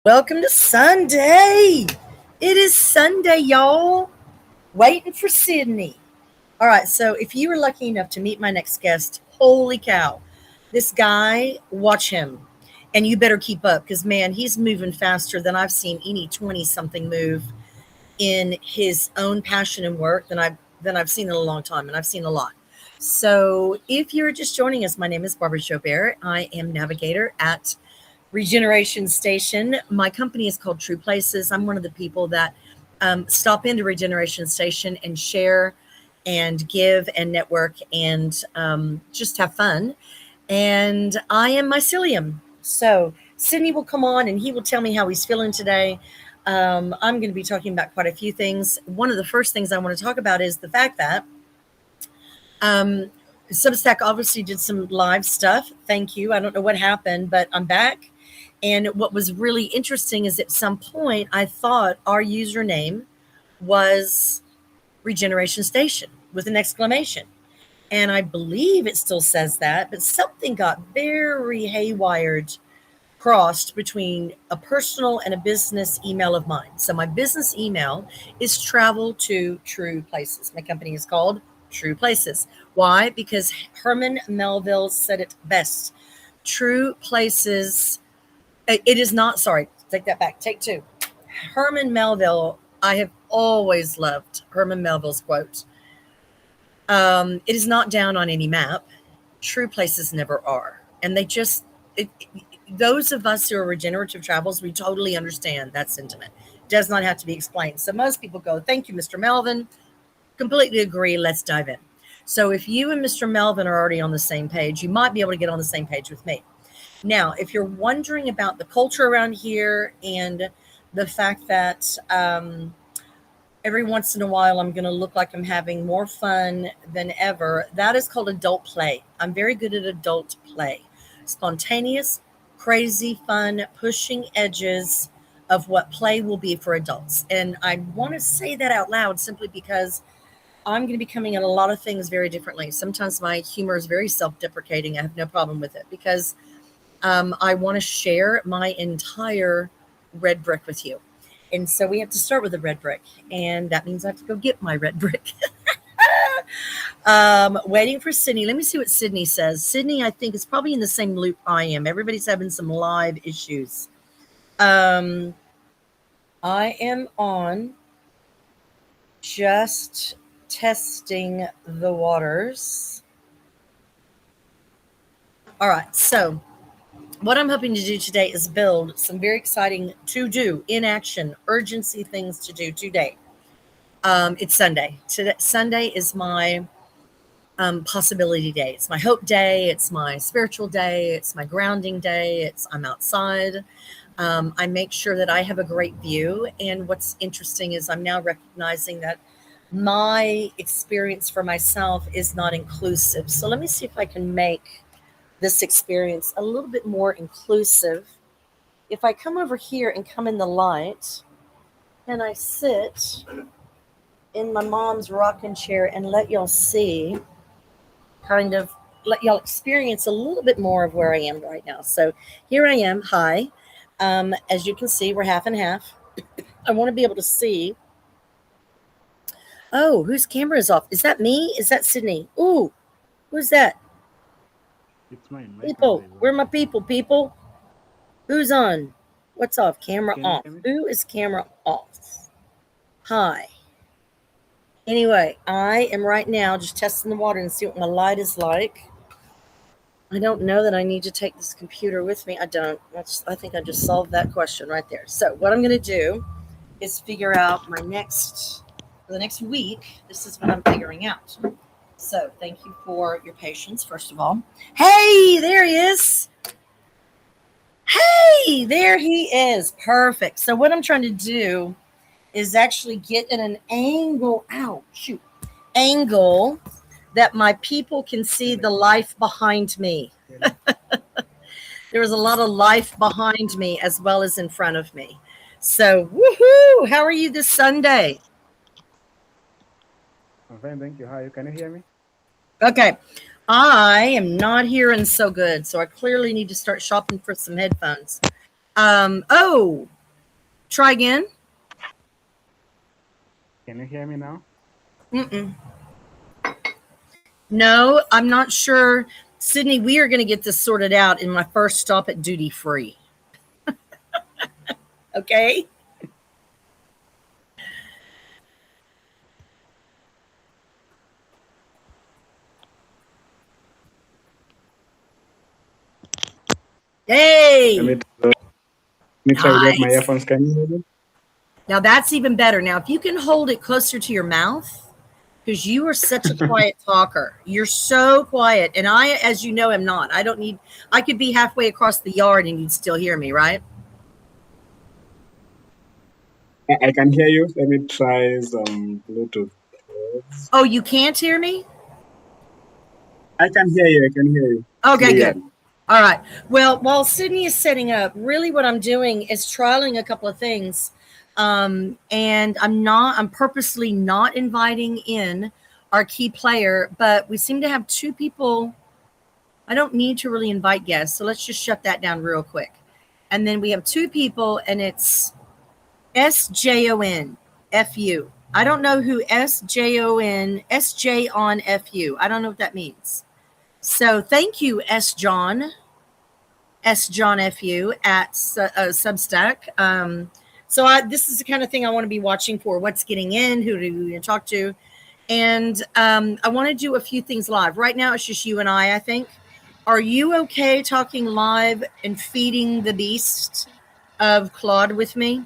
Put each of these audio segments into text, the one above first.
Welcome to Sunday. It is Sunday, y'all. Waiting for Sydney. All right, so if you were lucky enough to meet my next guest, holy cow, this guy, watch him. And you better keep up because, man, he's moving faster than I've seen any 20 something move in his own passion and work than I've seen in a long time. And I've seen a lot. So if you're just joining us, my name is Barbara Joubert. I am navigator at Regeneration Station. My company is called True Places. I'm one of the people that stop into Regeneration Station and share and give and network and just have fun. And I am mycelium. So Sydney will come on and he will tell me how he's feeling today. I'm going to be talking about quite a few things. One of the first things I want to talk about is the fact that Substack obviously did some live stuff. Thank you. I don't know what happened, but I'm back. And what was really interesting is at some point, I thought our username was Regeneration Station with an exclamation. And I believe it still says that, but something got very haywired, crossed between a personal and a business email of mine. So my business email is travel to True Places. My company is called True Places. Why? Because Herman Melville said it best. True Places. It is not, sorry, take that back. Take two. Herman Melville, I have always loved Herman Melville's quote. It is not down on any map. True places never are. And those of us who are regenerative travels, we totally understand that sentiment. It does not have to be explained. So most people go, thank you, Mr. Melvin. Completely agree. Let's dive in. So if you and Mr. Melvin are already on the same page, you might be able to get on the same page with me. Now, if you're wondering about the culture around here and the fact that every once in a while I'm going to look like I'm having more fun than ever, that is called adult play. I'm very good at adult play. Spontaneous, crazy fun, pushing edges of what play will be for adults. And I want to say that out loud simply because I'm going to be coming at a lot of things very differently. Sometimes my humor is very self-deprecating. I have no problem with it because I want to share my entire red brick with you. And so we have to start with a red brick. And that means I have to go get my red brick. Waiting for Sydney. Let me see what Sydney says. Sydney, I think, is probably in the same loop I am. Everybody's having some live issues. I am on just testing the waters. All right. So what I'm hoping to do today is build some very exciting to-do, in-action, urgency things to do today. It's Sunday. Today, Sunday is my possibility day. It's my hope day. It's my spiritual day. It's my grounding day. I'm outside. I make sure that I have a great view. And what's interesting is I'm now recognizing that my experience for myself is not inclusive. So let me see if I can make this experience a little bit more inclusive. If I come over here and come in the light and I sit in my mom's rocking chair and let y'all see, kind of let y'all experience a little bit more of where I am right now. So here I am. Hi. As you can see, we're half and half. I want to be able to see. Oh, whose camera is off? Is that me? Is that Sydney? Ooh, who's that? It's mine. People, where are my people? People, who's on? What's off? Camera off. Who is camera off? Hi. Anyway, I am right now just testing the water and see what my light is like. I don't know that I need to take this computer with me. I don't. I think I just solved that question right there. So what I'm going to do is figure out for the next week. This is what I'm figuring out. So thank you for your patience, first of all. Hey, there he is. Hey, there he is. Perfect. So what I'm trying to do is actually get at an angle, angle that my people can see the life behind me. There is a lot of life behind me as well as in front of me. So, woohoo! How are you this Sunday? I'm fine, thank you. Hi, can you hear me? Okay. I am not hearing so good, so I clearly need to start shopping for some headphones. Oh, Try again. Can you hear me now? No, I'm not sure. Sydney, we are going to get this sorted out in my first stop at duty free. Okay? Hey! Let me try without my Nice. earphones. Can you hear me? Now that's even better. Now, if you can hold it closer to your mouth, because you are such a quiet talker. You're so quiet. And I, as you know, am not. I could be halfway across the yard and you'd still hear me, right? I can hear you. Let me try some Bluetooth. Oh, you can't hear me? I can hear you. I can hear you. Okay, Clear. good. All right. Well, while Sydney is setting up, really what I'm doing is trialing a couple of things. And I'm purposely not inviting in our key player, but we seem to have two people. I don't need to really invite guests. So let's just shut that down real quick. And then we have two people, and it's SJONFU. I don't know who SJ on FU. I don't know what that means. So thank you, S John FU at Substack. This is the kind of thing I want to be watching for. What's getting in? Who do we talk to? And I want to do a few things live. Right now, it's just you and I think. Are you okay talking live and feeding the beast of Claude with me?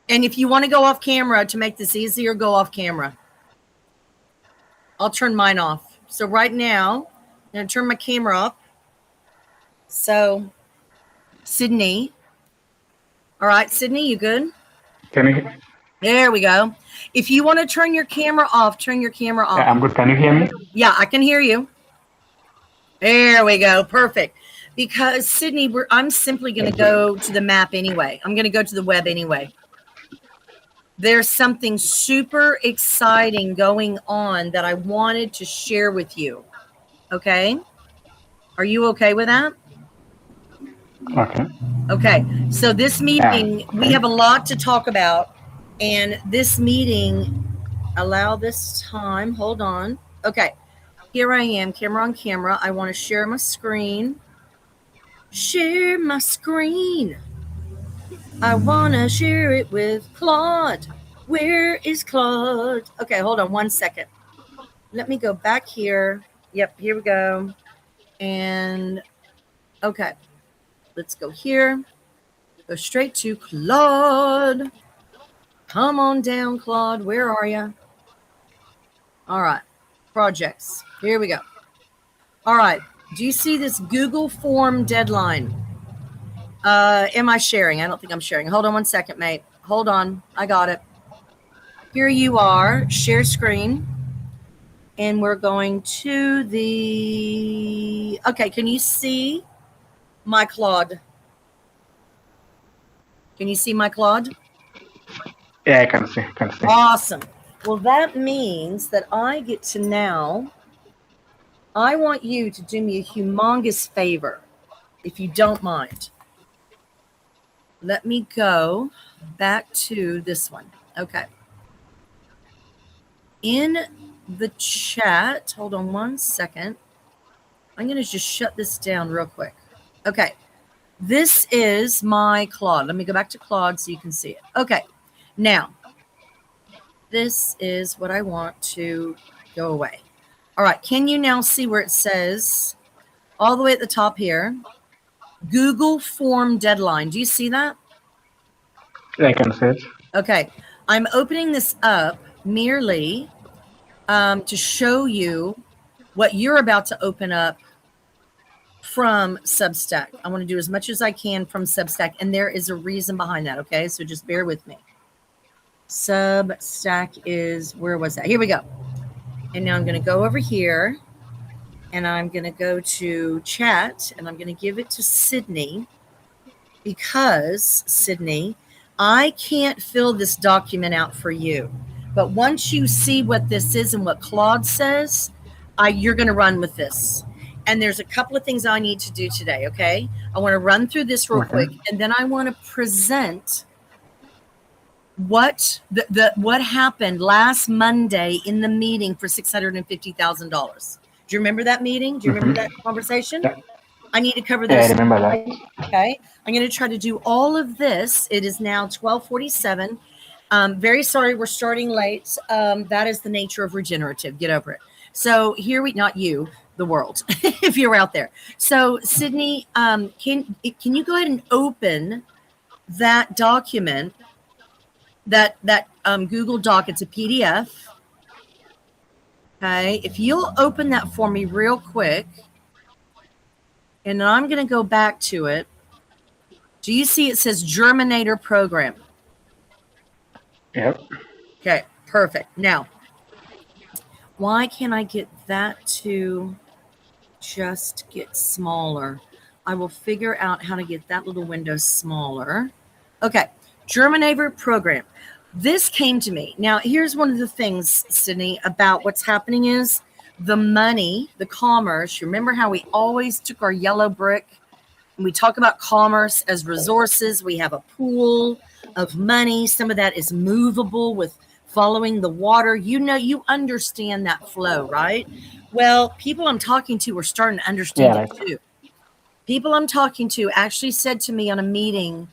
And if you want to go off camera to make this easier, go off camera. I'll turn mine off. So right now, I'm going to turn my camera off. So, Sydney. All right, Sydney, you good? Can you hear? There we go. If you want to turn your camera off, turn your camera off. Yeah, I'm good. Can you hear me? Yeah, I can hear you. There we go. Perfect. Because, Sydney, I'm simply going to go to the map anyway. I'm going to go to the web anyway. There's something super exciting going on that I wanted to share with you. Okay? Are you okay with that? Okay. Okay. So this meeting, we have a lot to talk about. And this meeting, allow this time. Hold on. Okay. Here I am, camera on camera. I want to share my screen. Share my screen. I want to share it with Claude. Where is Claude? Okay, hold on 1 second. Let me go back here. Yep, here we go. And, okay. Let's go here. Go straight to Claude. Come on down, Claude. Where are you? All right. Projects. Here we go. All right. Do you see this Google form deadline? Am I sharing? I don't think I'm sharing. Hold on 1 second, mate. Hold on. I got it. Here you are. Share screen. And we're going to the... Okay, can you see my Claude? Can you see my Claude? Yeah, I can see. Awesome. Well, that means that I get to now... I want you to do me a humongous favor, if you don't mind. Let me go back to this one. Okay. In the chat, hold on 1 second. I'm going to just shut this down real quick. Okay. This is my Claude. Let me go back to Claude so you can see it. Okay. Now, this is what I want to go away. All right. Can you now see where it says all the way at the top here, Google form deadline? Do you see that? Yeah, I can see it. Okay. I'm opening this up merely to show you what you're about to open up from Substack. I want to do as much as I can from Substack, and there is a reason behind that, okay? So just bear with me. Substack is, where was that? Here we go. And now I'm going to go over here, and I'm going to go to chat, and I'm going to give it to Sydney, because, Sydney, I can't fill this document out for you. But once you see what this is and what Claude says, you're going to run with this. And there's a couple of things I need to do today, okay? I want to run through this real quick, and then I want to present what what happened last Monday in the meeting for $650,000. Do you remember that meeting? Do you remember that conversation? Yeah. I need to cover Yeah, I those. remember that. Okay, I'm going to try to do all of this. It is now 12:47. Very sorry we're starting late. That is the nature of regenerative. Get over it. So here not you, the world, if you're out there. So Sydney, can you go ahead and open that document, that Google Doc? It's a PDF. Okay, if you'll open that for me real quick, and I'm going to go back to it. Do you see it says Germinator Program? Yep. Okay, perfect. Now, why can't I get that to just get smaller? I will figure out how to get that little window smaller. Okay, Germinator Program. This came to me. Now, here's one of the things, Sydney, about what's happening is the money, the commerce. You remember how we always took our yellow brick and we talk about commerce as resources. We have a pool of money. Some of that is movable with following the water. You understand that flow, right? Well, people I'm talking to are starting to understand it too. People I'm talking to actually said to me on a meeting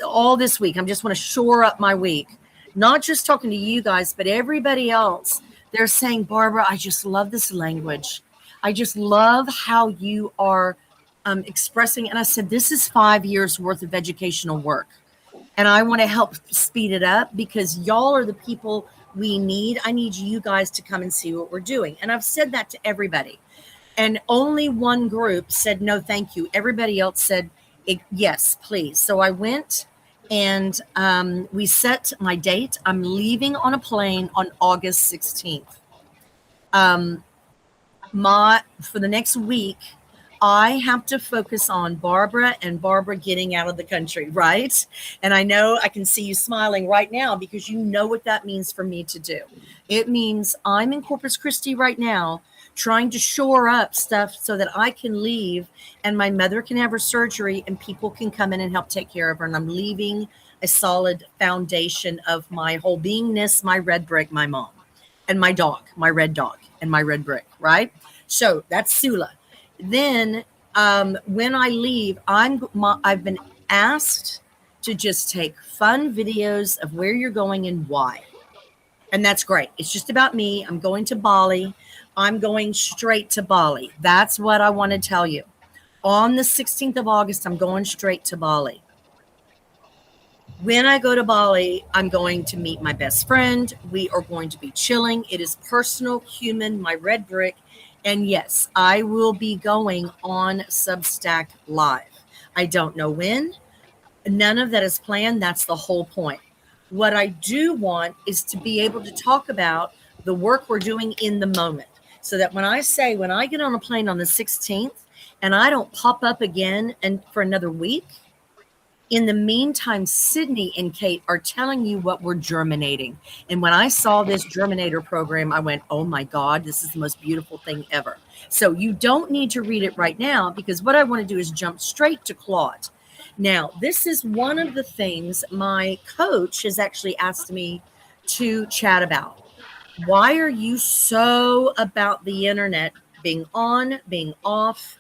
all this week, I just want to shore up my week, not just talking to you guys, but everybody else. They're saying, Barbara, I just love this language. I just love how you are expressing. And I said, this is 5 years worth of educational work. And I want to help speed it up because y'all are the people we need. I need you guys to come and see what we're doing. And I've said that to everybody. And only one group said, no, thank you. Everybody else said, yes, please. So I went and we set my date. I'm leaving on a plane on August 16th. For the next week, I have to focus on Barbara and Barbara getting out of the country, right? And I know I can see you smiling right now because you know what that means for me to do. It means I'm in Corpus Christi right now trying to shore up stuff so that I can leave and my mother can have her surgery and people can come in and help take care of her. And I'm leaving a solid foundation of my whole beingness, my red brick, my mom, and my dog, my red dog, and my red brick, right? So that's Sula. Then when I leave, I've been asked to just take fun videos of where you're going and why. And that's great. It's just about me. I'm going to Bali. I'm going straight to Bali. That's what I want to tell you. On the 16th of August, I'm going straight to Bali. When I go to Bali, I'm going to meet my best friend. We are going to be chilling. It is personal, human, my red brick. And yes, I will be going on Substack Live. I don't know when. None of that is planned. That's the whole point. What I do want is to be able to talk about the work we're doing in the moment. So that when I get on a plane on the 16th and I don't pop up again and for another week, in the meantime, Sydney and Kate are telling you what we're germinating. And when I saw this Germinator program, I went, oh my God, this is the most beautiful thing ever. So you don't need to read it right now because what I want to do is jump straight to Claude. Now, this is one of the things my coach has actually asked me to chat about. Why are you so about the internet being on, being off?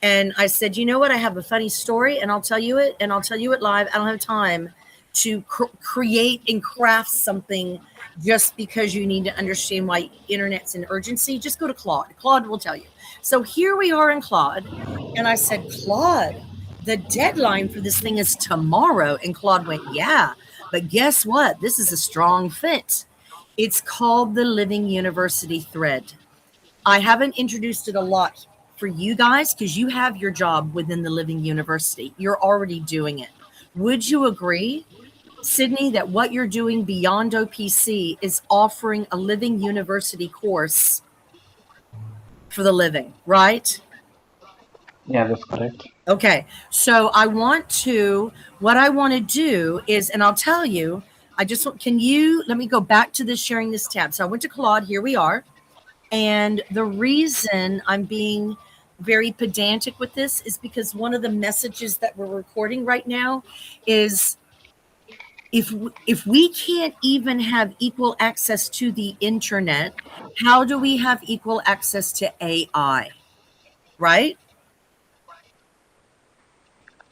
And I said, you know what? I have a funny story and I'll tell you it and I'll tell you it live. I don't have time to create and craft something just because you need to understand why internet's an urgency. Just go to Claude. Claude will tell you. So here we are in Claude. And I said, Claude, the deadline for this thing is tomorrow. And Claude went, yeah, but guess what? This is a strong fit. It's called the Living University Thread. I haven't introduced it a lot for you guys because you have your job within the Living University. You're already doing it. Would you agree, Sydney, that what you're doing beyond OPC is offering a Living University course for the living, right? Yeah, that's correct. Okay. So what I want to do is, and I'll tell you, let me go back to this sharing this tab. So I went to Claude, here we are. And the reason I'm being very pedantic with this is because one of the messages that we're recording right now is if we can't even have equal access to the internet, how do we have equal access to AI? Right?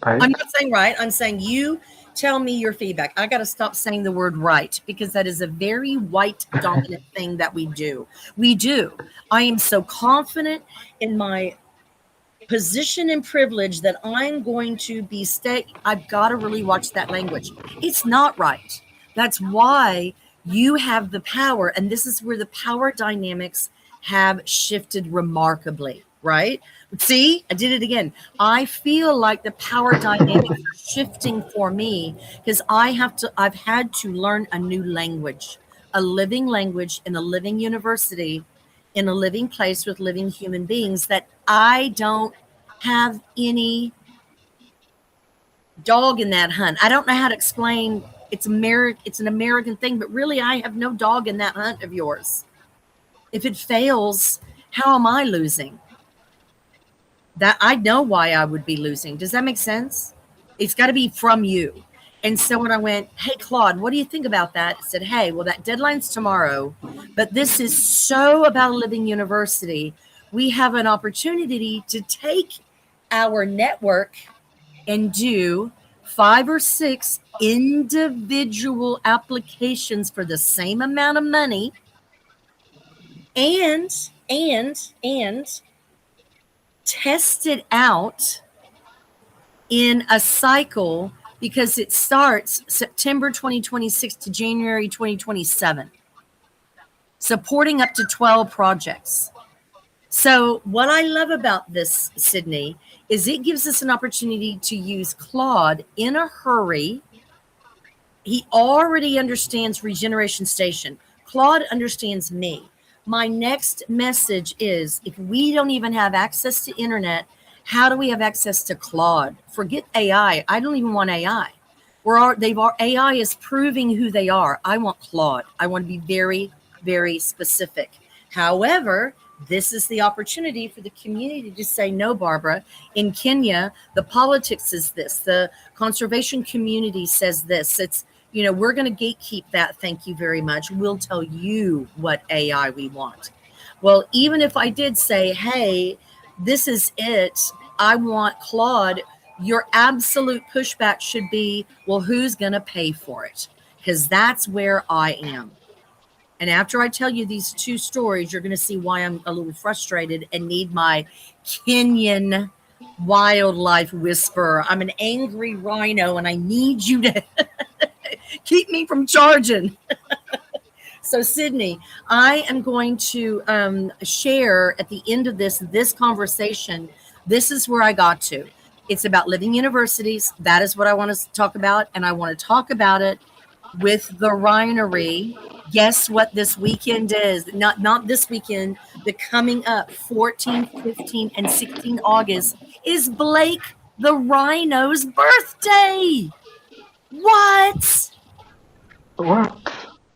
Right. I'm not saying right. I'm saying you tell me your feedback. I got to stop saying the word right because that is a very white dominant thing that we do. We do. I am so confident in my position and privilege that I'm going to be I've got to really watch that language. It's not right. That's why you have the power. And this is where the power dynamics have shifted remarkably, right? See, I did it again. I feel like the power dynamics are shifting for me because I've had to learn a new language, a living language in a living university, in a living place with living human beings that I don't have any dog in that hunt. I don't know how to explain. It's an American thing, but really I have no dog in that hunt of yours. If it fails, how am I losing? That I know why I would be losing. Does that make sense? It's got to be from you. And so when I went, hey, Claude, what do you think about that? I said, hey, well, that deadline's tomorrow, but this is so about a living university. We have an opportunity to take our network and do 5 or 6 individual applications for the same amount of money and test it out in a cycle because it starts September 2026 to January 2027, supporting up to 12 projects. So what I love about this, Sydney, is it gives us an opportunity to use Claude in a hurry. He already understands Regeneration Station. Claude understands me. My next message is if we don't even have access to internet, how do we have access to Claude? Forget AI. I don't even want AI. AI is proving who they are. I want Claude. I want to be very, very specific. However, this is the opportunity for the community to say, no, Barbara, in Kenya, the politics is this. The conservation community says this. It's, we're going to gatekeep that. Thank you very much. We'll tell you what AI we want. Well, even if I did say, hey, this is it, I want Claude, your absolute pushback should be, well, who's going to pay for it? Because that's where I am. And after I tell you these 2 stories, you're going to see why I'm a little frustrated and need my Kenyan wildlife whisperer. I'm an angry rhino and I need you to keep me from charging. So, Sydney, I am going to share at the end of this conversation. This is where I got to. It's about living universities. That is what I want to talk about. And I want to talk about it with the Rhinery. Guess what this weekend is? Not this weekend, the coming up 14, 15, and 16 August is Blake the Rhino's birthday. What?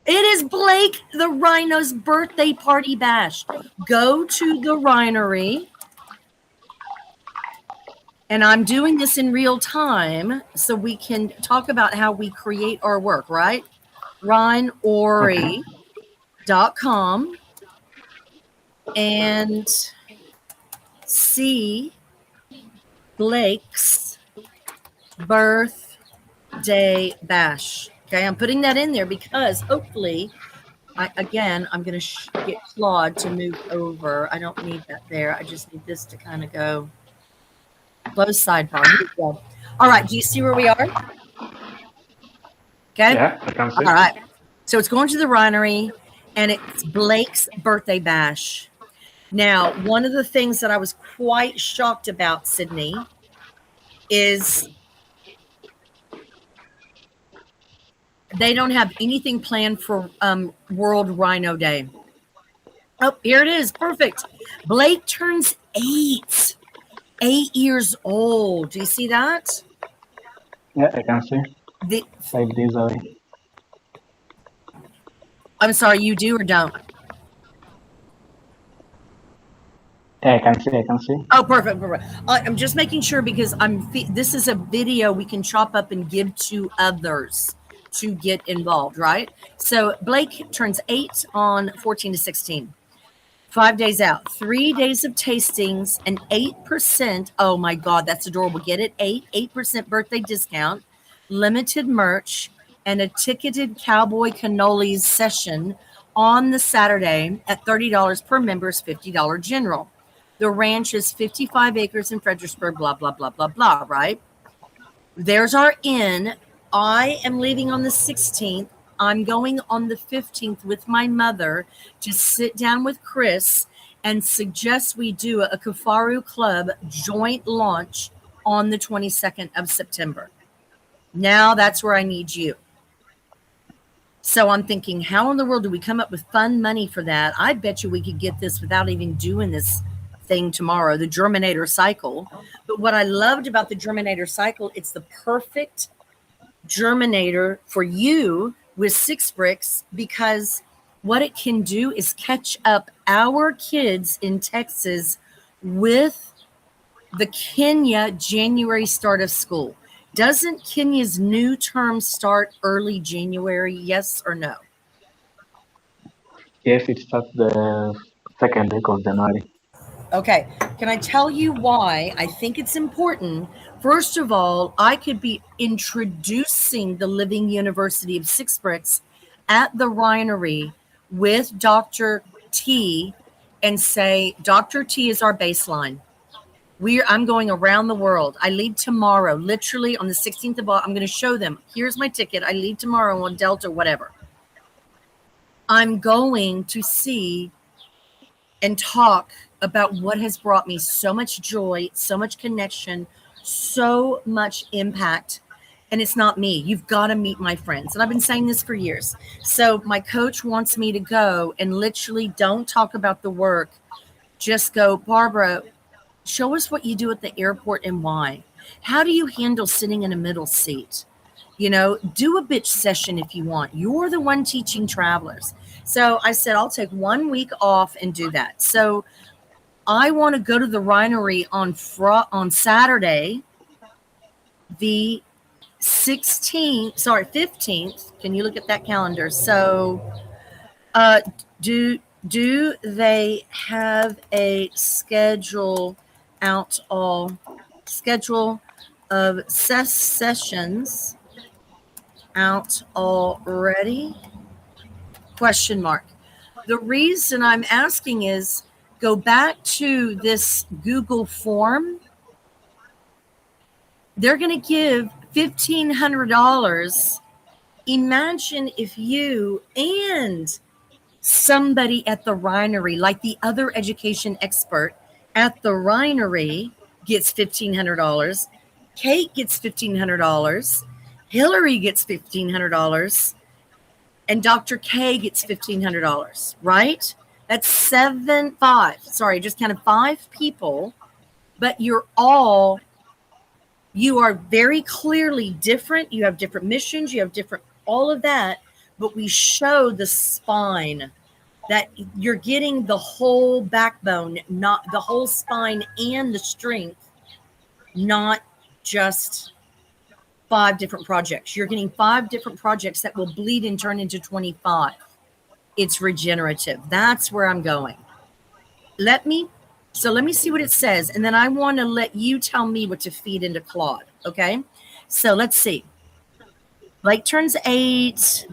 It is Blake the Rhino's birthday party bash. Go to the Rhinery. And I'm doing this in real time so we can talk about how we create our work, right? Rhinery.com and see Blake's birthday bash. Okay, I'm putting that in there because hopefully, I'm going to get Claude to move over. I don't need that there. I just need this to kind of go. Close sidebar. Here we go. All right. Do you see where we are? Okay. Yeah, I can see. All right. So it's going to the Rhinery, and it's Blake's birthday bash. Now, one of the things that I was quite shocked about, Sydney, is they don't have anything planned for World Rhino Day. Oh, here it is. Perfect. Blake turns 8 years old. Do you see that? Yeah, I can see. 5 days away. I'm sorry, you do or don't? Yeah, I can see. I can see. Oh, perfect. I'm just making sure because this is a video we can chop up and give to others to get involved, right? So Blake turns 8 on 14 to 16. 5 days out, 3 days of tastings, and 8%. Oh my God, that's adorable. Get it? 8% birthday discount, limited merch, and a ticketed cowboy cannolis session on the Saturday at $30 per member is $50 general. The ranch is 55 acres in Fredericksburg, blah, blah, blah, blah, blah, right? There's our inn. I am leaving on the 16th. I'm going on the 15th with my mother to sit down with Chris and suggest we do a Kafaru Club joint launch on the 22nd of September. Now that's where I need you. So I'm thinking, how in the world do we come up with fun money for that? I bet you we could get this without even doing this thing tomorrow, the Germinator cycle. But what I loved about the Germinator cycle, it's the perfect germinator for you with 6 bricks, because what it can do is catch up our kids in Texas with the Kenya January start of school. Doesn't Kenya's new term start early January? Yes or no? Yes, it starts the second week of January. Okay. Can I tell you why I think it's important? First of all, I could be introducing the Living University of 6 Bricks at the Winery with Dr. T and say, Dr. T is our baseline. I'm going around the world. I leave tomorrow, literally on the 16th of August. I'm going to show them. Here's my ticket. I leave tomorrow on Delta, whatever. I'm going to see and talk about what has brought me so much joy, so much connection, so much impact. And it's not me. You've got to meet my friends. And I've been saying this for years. So my coach wants me to go and literally don't talk about the work. Just go, Barbara, show us what you do at the airport and why. How do you handle sitting in a middle seat? You know, do a bitch session if you want. You're the one teaching travelers. So I said, I'll take 1 week off and do that. So I want to go to the Winery on Saturday, the 15th. Can you look at that calendar? So do they have a schedule of sessions out already? Question mark. The reason I'm asking is, go back to this Google form. They're going to give $1,500. Imagine if you and somebody at the Winery, like the other education expert at the Winery, gets $1,500. Kate gets $1,500. Hillary gets $1,500. And Dr. K gets $1,500, right? That's just kind of 5 people, but you are very clearly different. You have different missions, you have different, all of that, but we show the spine, that you're getting the whole backbone, not the whole spine and the strength, not just 5 different projects. You're getting 5 different projects that will bleed and turn into 25. It's regenerative. That's where I'm going. Let me see what it says. And then I want to let you tell me what to feed into Claude. Okay. So let's see. Blake turns 8.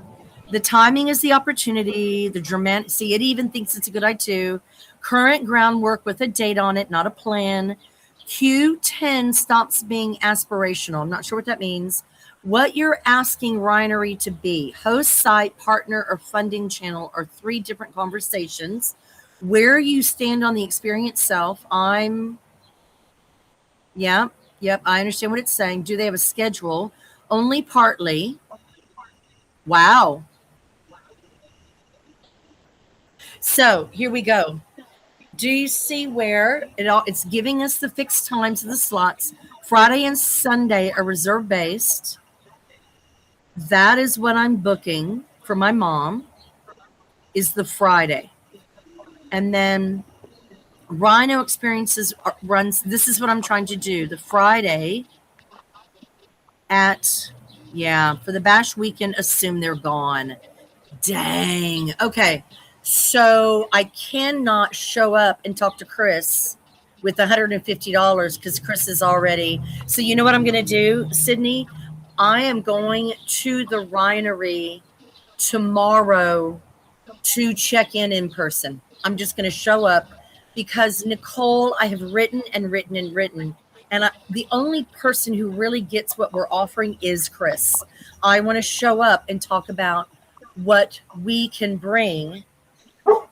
The timing is the opportunity. The dramatic. See, it even thinks it's a good idea too. Current groundwork with a date on it, not a plan. Q10 stops being aspirational. I'm not sure what that means. What you're asking Winery to be, host, site, partner, or funding channel are 3 different conversations. Where you stand on the experience self. Yep, I understand what it's saying. Do they have a schedule? Only partly. Wow. So here we go. Do you see where it's giving us the fixed times of the slots? Friday and Sunday are reserve based. That is what I'm booking for my mom, is the Friday. And then Rhino Experiences runs, this is what I'm trying to do, the Friday at, for the Bash weekend, assume they're gone. Dang. Okay. So I cannot show up and talk to Chris with $150 because Chris is already. So you know what I'm going to do, Sydney? I am going to the Rhinery tomorrow to check in person. I'm just going to show up because Nicole, I have written and written and written. And the only person who really gets what we're offering is Chris. I want to show up and talk about what we can bring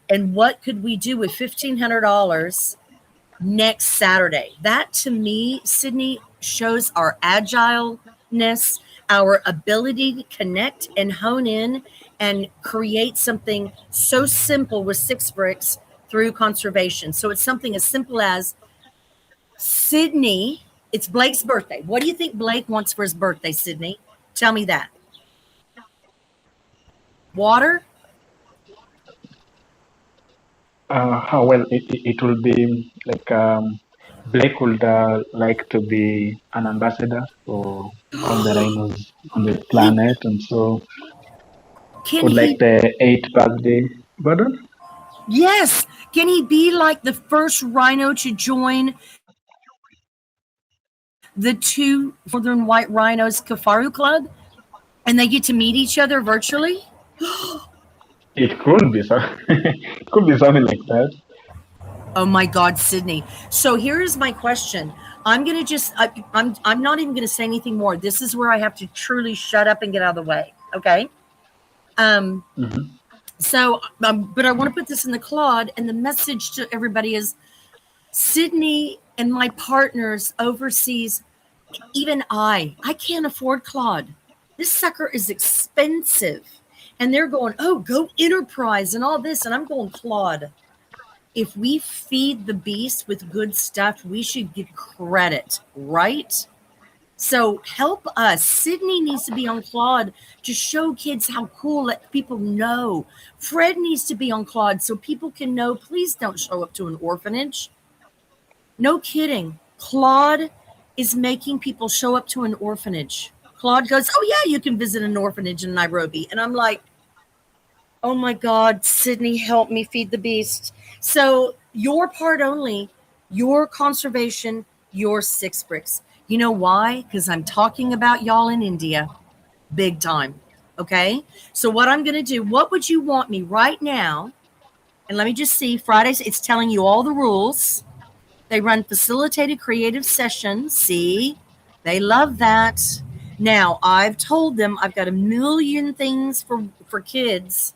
and what could we do with $1,500 next Saturday. That to me, Sydney, shows our agileness, our ability to connect and hone in and create something so simple with 6 bricks through conservation. So it's something as simple as Sydney, it's Blake's birthday. What do you think Blake wants for his birthday, Sydney? Tell me that. Water? Well, it will be like Blake would like to be an ambassador for all the rhinos on the planet, and so would like the 8th birthday. Pardon? Yes. Can he be like the first rhino to join the 2 Northern White Rhinos Kafaru Club, and they get to meet each other virtually? It could be could be something like that. Oh my God, Sydney. So here's my question. I'm gonna just I'm not even gonna say anything more. This is where I have to truly shut up and get out of the way. Okay. So but I want to put this in the Claude, and the message to everybody is Sydney and my partners overseas, even I can't afford Claude. This sucker is expensive. And they're going, oh, go Enterprise and all this. And I'm going, Claude, if we feed the beast with good stuff, we should get credit, right? So help us. Sydney needs to be on Claude to show kids how cool, let people know. Fred needs to be on Claude so people can know, please don't show up to an orphanage. No kidding. Claude is making people show up to an orphanage. Claude goes, oh, yeah, you can visit an orphanage in Nairobi. And I'm like, oh, my God, Sydney, help me feed the beast. So your part only, your conservation, your 6 bricks. You know why? Because I'm talking about y'all in India big time. Okay? So what I'm going to do, what would you want me right now? And let me just see. Fridays, it's telling you all the rules. They run facilitated creative sessions. See? They love that. Now, I've told them I've got a million things for kids.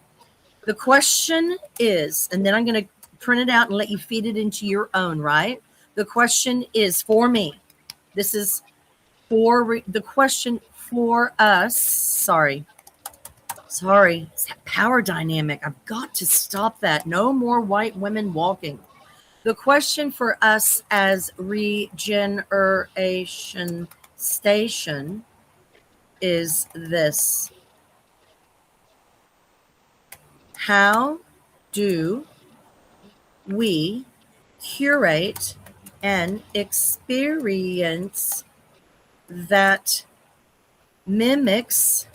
The question is, and then I'm going to print it out and let you feed it into your own, right? The question is for me. This is for the question for us. Sorry. It's that power dynamic. I've got to stop that. No more white women walking. The question for us as Regeneration Station is this. How do we curate an experience that mimics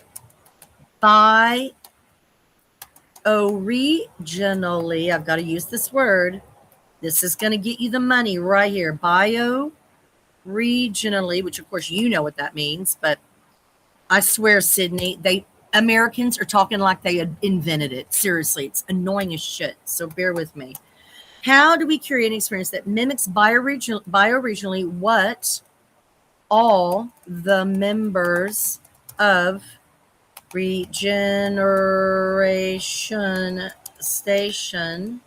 originally, I've got to use this word. This is going to get you the money right here. Bio-regionally, which of course you know what that means, but I swear, Sydney, Americans are talking like they had invented it. Seriously, it's annoying as shit. So bear with me. How do we create an experience that mimics bio-regionally what all the members of Regeneration Station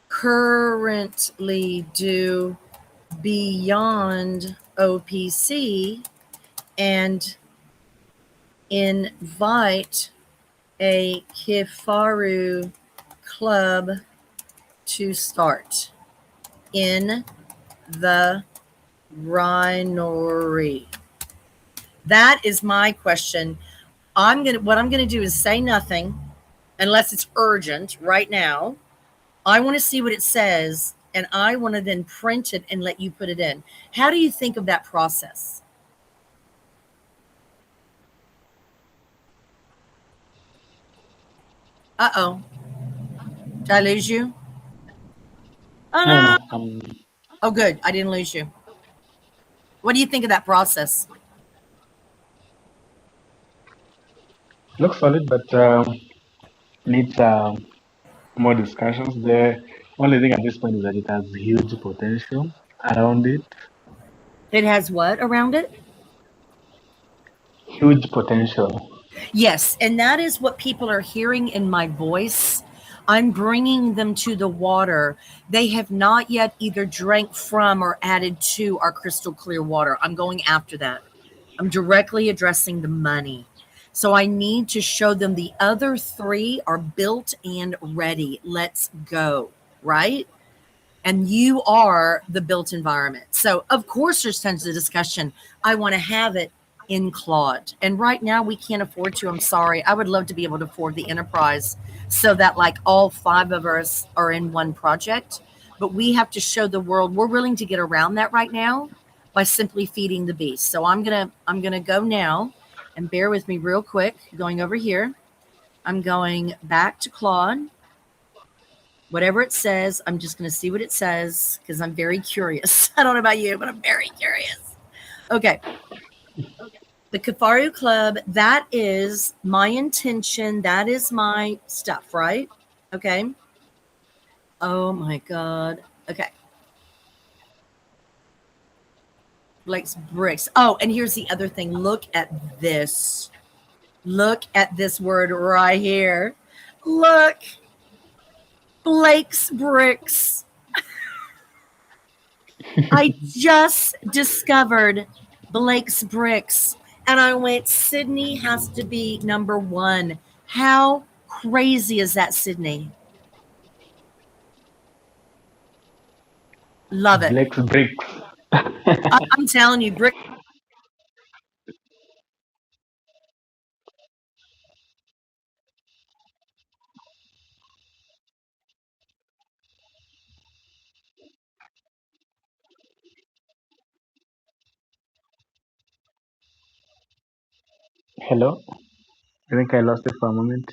currently do beyond OPC and invite a Kifaru club to start in the Rhinery? That is my question. What I'm gonna do is say nothing, unless it's urgent right now. I want to see what it says, and I want to then print it and let you put it in. How do you think of that process? Uh-oh. Did I lose you? Oh, No, no. no, Oh, good. I didn't lose you. What do you think of that process? looks solid, but needs more discussions. The only thing at this point is that it has huge potential around it. It has what around it? Huge potential. Yes, and that is what people are hearing in my voice. I'm bringing them to the water. They have not yet either drank from or added to our crystal clear water. I'm going after that. I'm directly addressing the money. So I need to show them the other three are built and ready. Let's go, right? And you are the built environment. So, of course, there's tons of discussion. I want to have it in Claude. And right now, we can't afford to. I'm sorry. I would love to be able to afford the enterprise so that, like, all five of us are in one project. But we have to show the world we're willing to get around that right now by simply feeding the beast. So I'm gonna go now, and bear with me real quick. Going over here, I'm going back to Claude. Whatever it says, I'm just going to see what it says because I'm very curious. I don't know about you, but I'm very curious. Okay. The Kafaru Club, that is my intention. That is my stuff, right? Okay. Oh my God. Okay. Blake's bricks. Oh, and here's the other thing. Look at this. Look at this word right here. Look. Blake's bricks. I just discovered Blake's bricks and I went, Sydney has to be number one. How crazy is that, Sydney? Love it. Blake's bricks. I'm telling you, brick. Hello? I think I lost it for a moment.